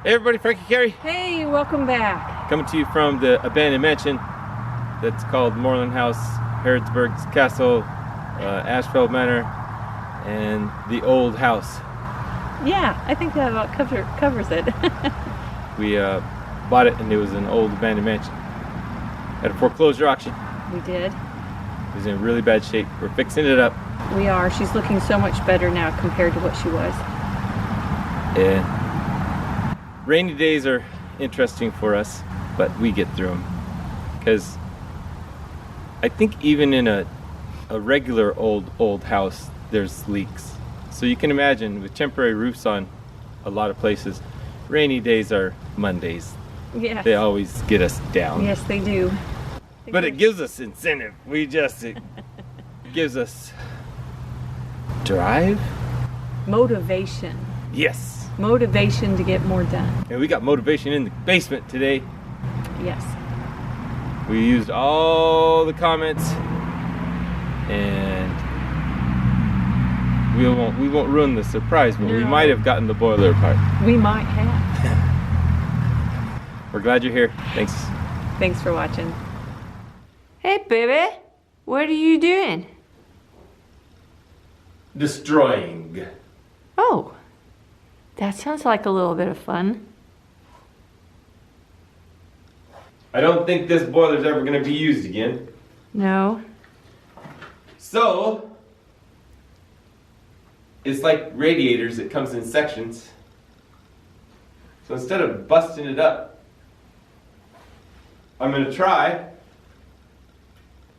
Hey everybody, Frankie Carey. Hey, welcome back. Coming to you from the abandoned mansion that's called Mooreland House, Harrodsburg Castle, Ashfeld Manor, and the old house. Yeah, I think that about covers it. We bought it and it was an old abandoned mansion. At a foreclosure auction. We did. It was in really bad shape. We're fixing it up. We are. She's looking so much better now compared to what she was. And rainy days are interesting for us, but we get through them. Because I think even in a regular old house, there's leaks. So you can imagine with temporary roofs on a lot of places, rainy days are Mondays. Yes. They always get us down. Yes, they do. But it gives us incentive. It gives us drive? Motivation. Yes. Motivation to get more done. And we got motivation in the basement today. Yes. We used all the comments, and we won't ruin the surprise, but we might have gotten the boiler apart. We might have. We're glad you're here. Thanks. Thanks for watching. Hey, baby. What are you doing? Destroying. Oh, that sounds like a little bit of fun. I don't think this boiler's ever going to be used again. No. So, it's like radiators, it comes in sections. So instead of busting it up, I'm going to try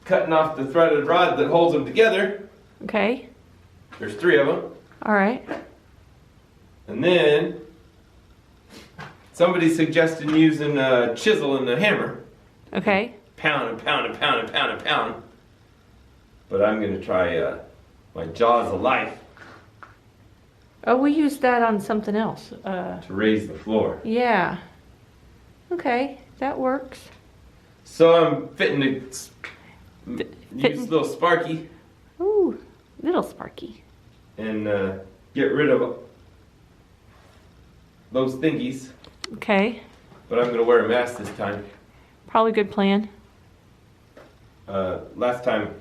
cutting off the threaded rod that holds them together. Okay. There's 3 of them. All right. And then somebody suggested using a chisel and a hammer. Okay. Pound and pound and pound and pound and pound. But I'm going to try my jaws of life Oh, we used that on something else. to raise the floor. Yeah. Okay, that works. So I'm fitting to use fitting. a little Sparky Ooh, little Sparky. and get rid of those thingies. Okay, But I'm going to wear a mask this time. probably good plan. Last time,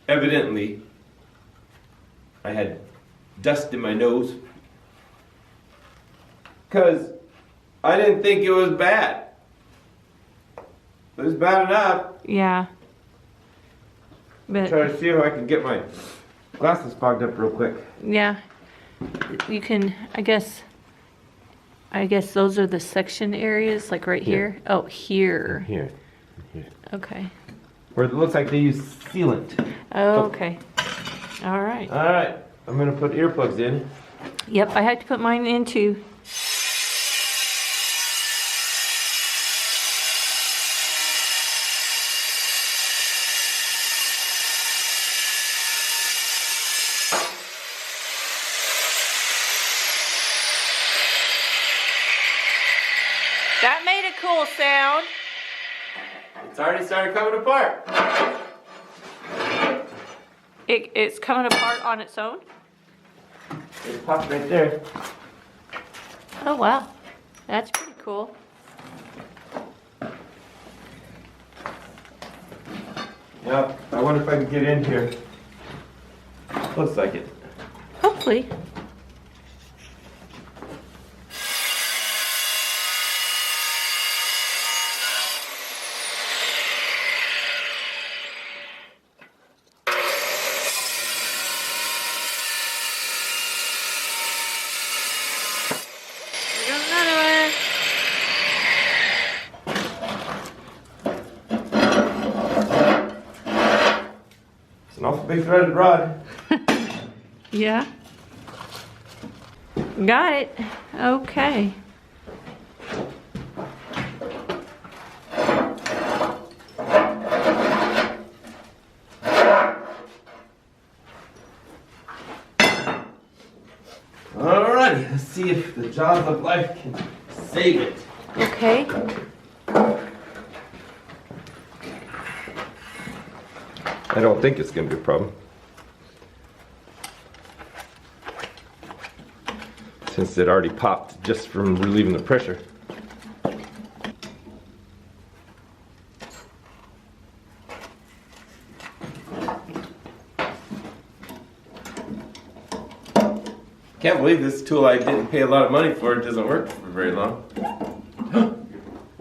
evidently, I had dust in my nose because I didn't think it was bad. It was bad enough. Yeah. But Try to see if I can get my glasses fogged up real quick. yeah, you can. I guess those are the section areas, like right here. Oh, here. Here. Okay. Where it looks like they use sealant. Oh, okay. All right. All right. I'm going to put earplugs in. Yep, I had to put mine in too. That made a cool sound. It's already started coming apart. It's coming apart on its own. It popped right there. Oh wow, that's pretty cool. Yep. I wonder if I can get in here. Looks like it. Hopefully. It's an awful big threaded rod. Yeah. Got it. Okay. Alrighty, let's see if the jaws of life can save it. Okay. I don't think it's going to be a problem. since it already popped just from relieving the pressure. Can't believe this tool I didn't pay a lot of money for. It doesn't work for very long.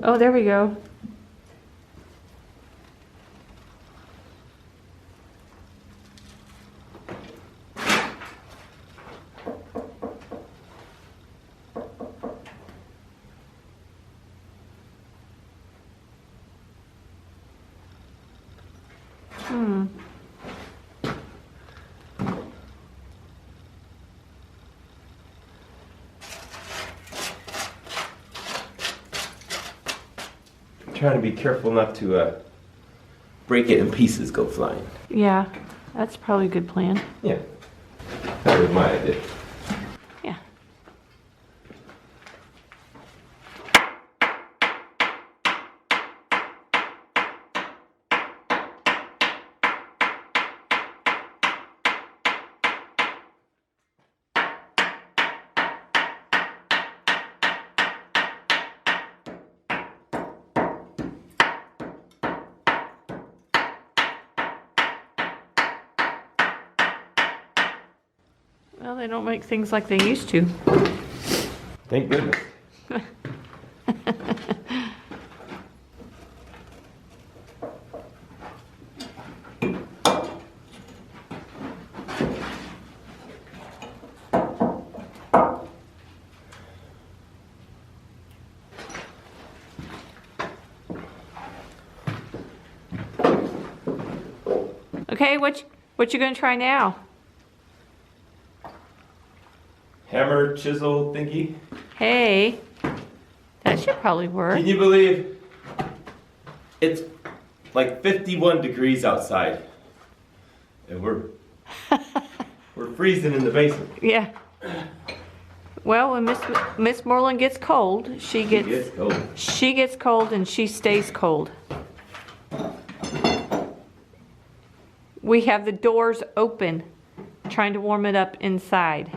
Oh, there we go. Trying to be careful not to break it and pieces go flying. Yeah, that's probably a good plan. Yeah, that was my idea. Yeah. Well, they don't make things like they used to. Thank goodness. Okay, what you gonna try now? Hammer, chisel thingy. Hey, that should probably work. Can you believe it's like 51 degrees outside and we're freezing in the basement. Yeah. Well, when Miss Moreland gets cold, she gets cold and she stays cold. We have the doors open, trying to warm it up inside.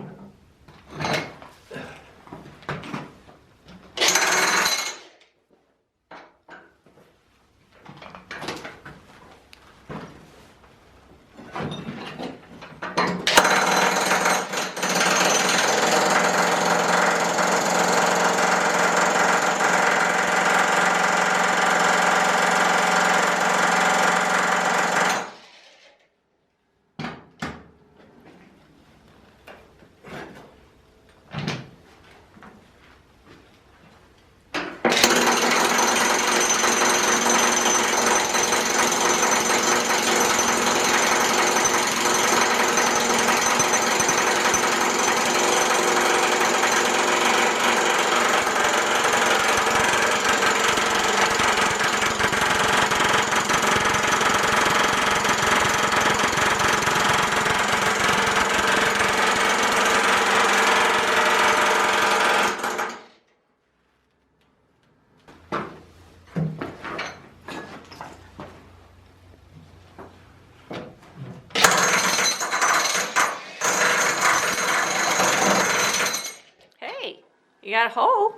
You got a hole.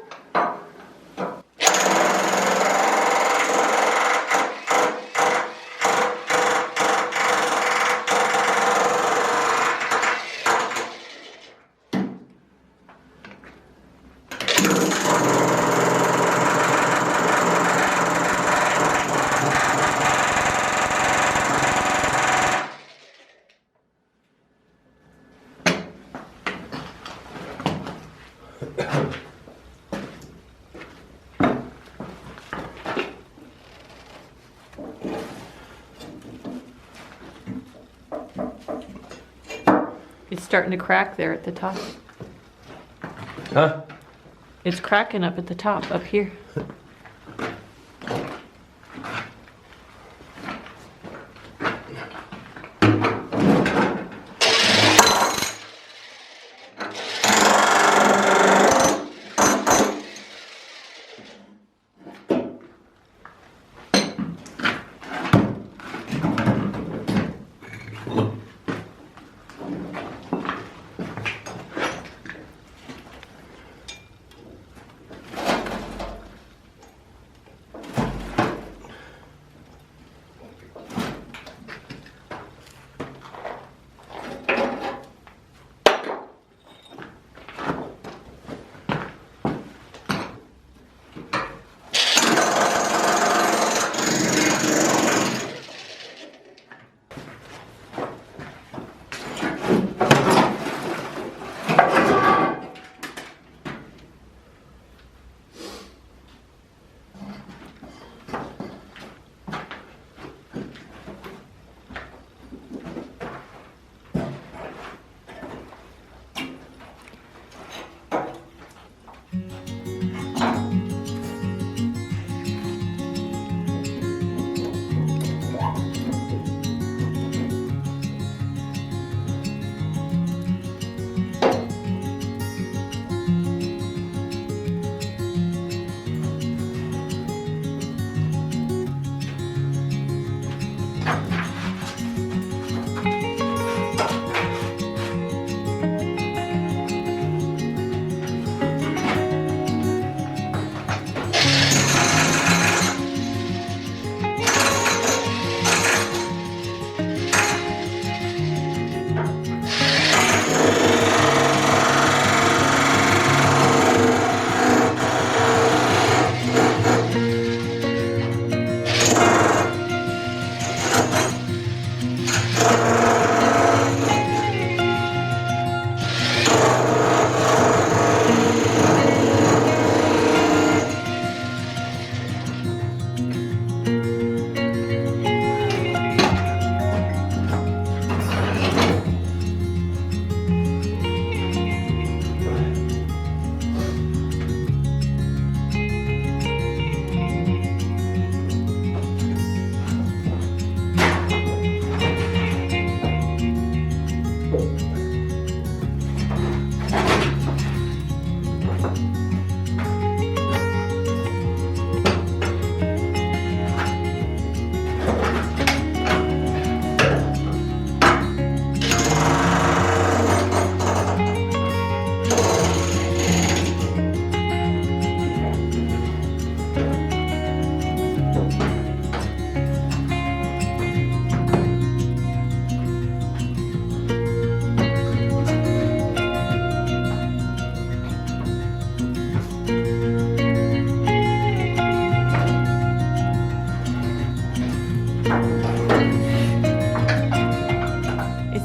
It's starting to crack there at the top. Huh? It's cracking up at the top, up here.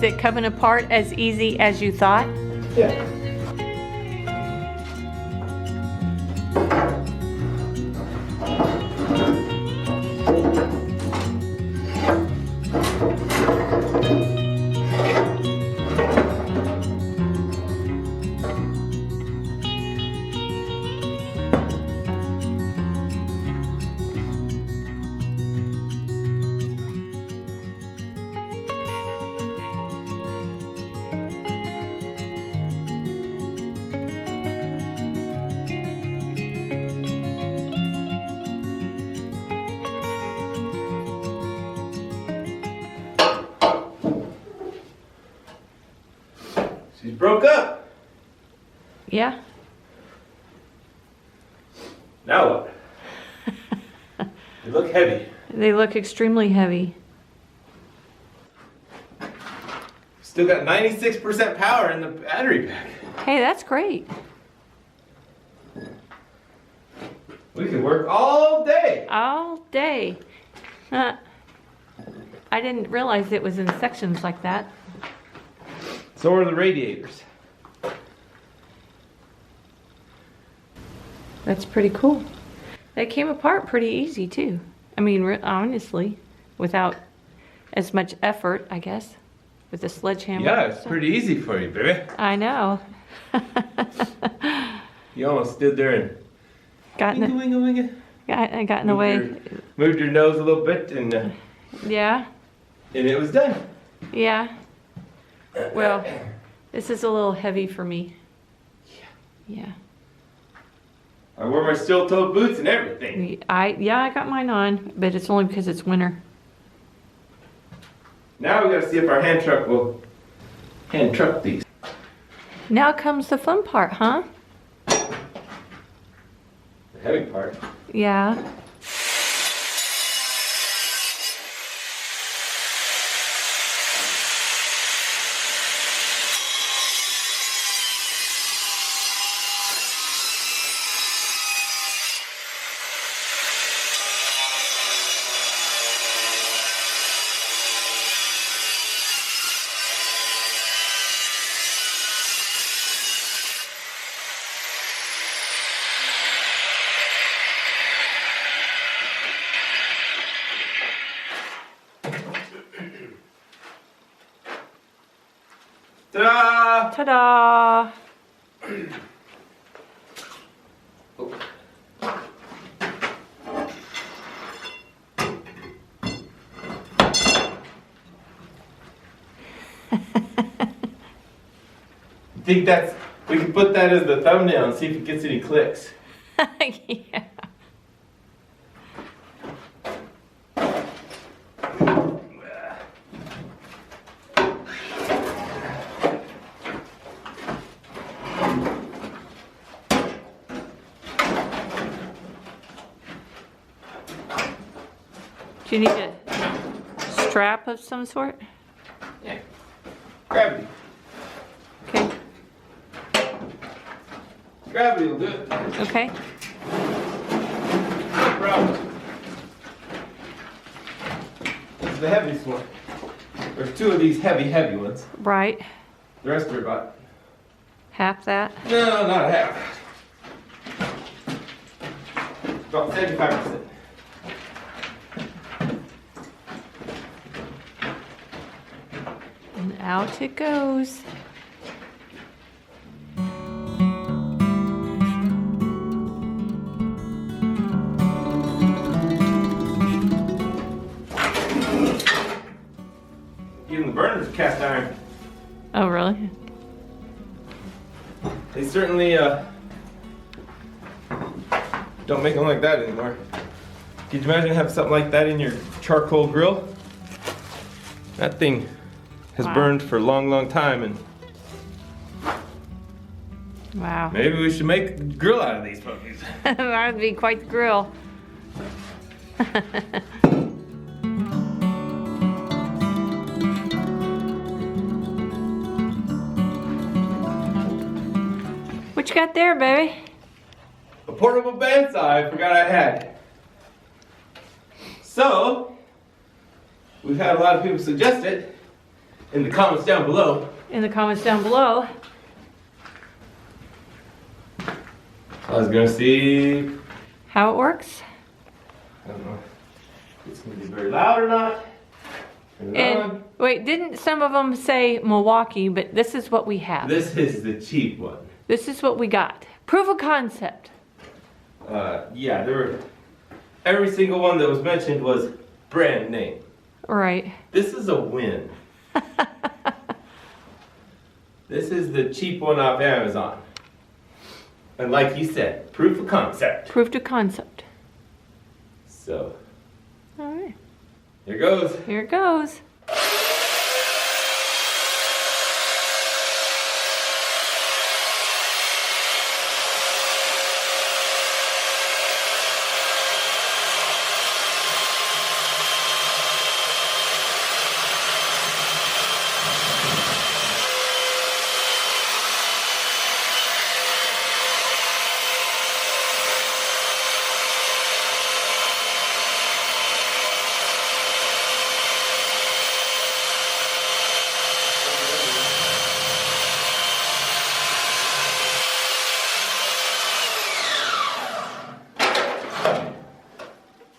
it coming apart as easy as you thought? Yeah. She's broke up. Yeah. Now what? They look heavy. They look extremely heavy. Still got 96% power in the battery pack. Hey, that's great. We can work all day. All day. I didn't realize it was in sections like that. So are the radiators. That's pretty cool. They came apart pretty easy too. I mean, honestly, without as much effort, I guess, with the sledgehammer. Yeah, it's pretty easy for you, baby. I know. You almost stood there and Got in the, winga. I got in the way. Moved your nose a little bit and Yeah, it was done. yeah. Well, this is a little heavy for me. Yeah. I wore my steel-toed boots and everything. I got mine on, but it's only because it's winter. Now we gotta see if our hand truck will hand truck these. Now comes the fun part, huh? The heavy part. Yeah. Ta-da! Ta-da! Think that's, we can put that as the thumbnail and see if it gets any clicks. Yeah. Do you need a strap of some sort? Yeah. Gravity. Okay. Gravity will do it. Okay. No problem. This is the heaviest one. There's two of these heavy ones. Right. The rest are about... Half that. No, not half. About 75%. And out it goes. Even the burners are cast iron. Oh, really? They certainly don't make them like that anymore. Could you imagine having something like that in your charcoal grill? That thing has Wow. burned for a long time, and Wow. maybe we should make a grill out of these puppies. That would be quite the grill. What you got there, baby? A portable bandsaw I forgot I had. So, we've had a lot of people suggest it. in the comments down below. In the comments down below. I was gonna see. How it works. I don't know if it's gonna be very loud or not. Turn it And on. wait, didn't some of them say Milwaukee, but this is what we have. This is the cheap one. This is what we got. Proof of concept. Yeah, every single one that was mentioned was brand name. Right. This is a win. This is the cheap one off Amazon. And like you said, proof of concept. Proof of concept. So, All right. here goes. Here it goes.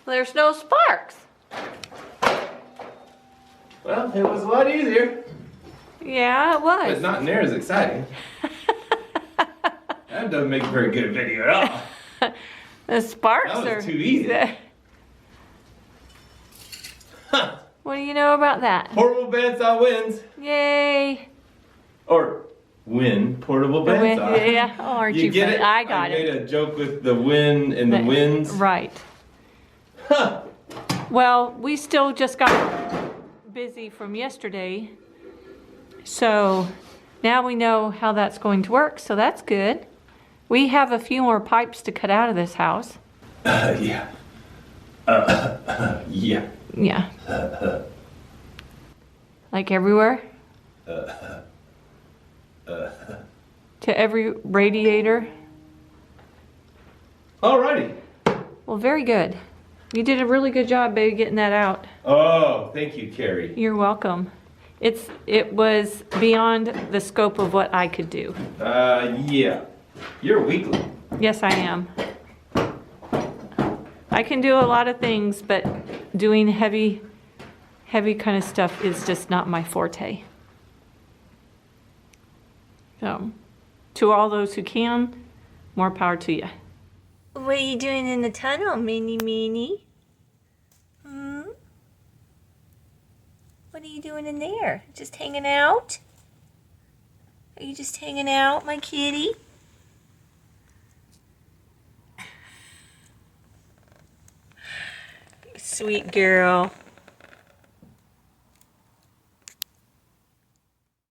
There's no sparks. Well, it was a lot easier, Yeah, it but was. not near as exciting. That doesn't make a very good video at all. The sparks That are was too easy. Huh. What do you know about that? Portable bandsaw wins. Yay. Or win portable bandsaw. Yeah, oh, aren't you get funny? it? I got made it. a joke with the win and the wins. Right. Huh. Well, we still just got busy from yesterday. So now we know how that's going to work, so that's good. We have a few more pipes to cut out of this house. Yeah. Yeah. Yeah. Like everywhere? To every radiator? Alrighty. Well, very good. You did a really good job, baby, getting that out. Oh, thank you, Carrie. You're welcome. It was beyond the scope of what I could do. Yeah. You're a weakling. Yes, I am. I can do a lot of things, but doing heavy kind of stuff is just not my forte. So, to all those who can, more power to you. What are you doing in the tunnel, Minnie? What are you doing in there? Just hanging out? Are you just hanging out, my kitty? Sweet girl.